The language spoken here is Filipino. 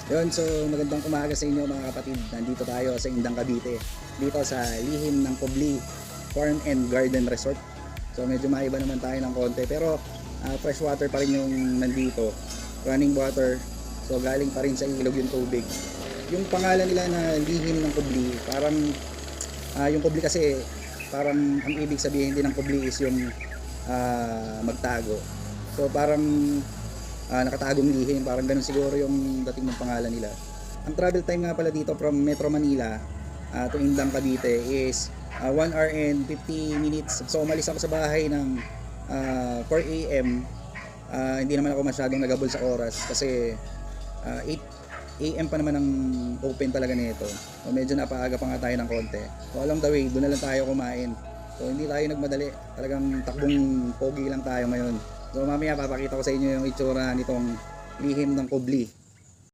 Yun, so magandang umaga sa inyo mga kapatid. Nandito tayo sa Indang Cavite. Dito sa lihim ng Kubli Farm and Garden Resort. So medyo maiba naman tayo ng konti. Pero fresh water pa rin yung nandito. Running water. So galing pa rin sa ilog yung tubig. Yung pangalan nila na lihim ng Kubli, parang yung Kubli kasi parang ang ibig sabihin din ng Kubli is yung magtago. So parang nakatagong lihim, parang ganun siguro yung dating ng pangalan nila. Ang travel time nga pala dito from Metro Manila to Indang Cavite is 1 hour and 50 minutes. So umalis ako sa bahay ng 4 AM. Hindi naman ako masyadong nagabol sa oras kasi 8 AM pa naman ang open talaga nito. So medyo napaaga pa nga tayo ng konti. So along the way, doon na lang tayo kumain. So hindi tayo nagmadali, talagang takbong pogi lang tayo ngayon. So mamaya papakita ko sa inyo yung itsura nitong lihim ng Kubli.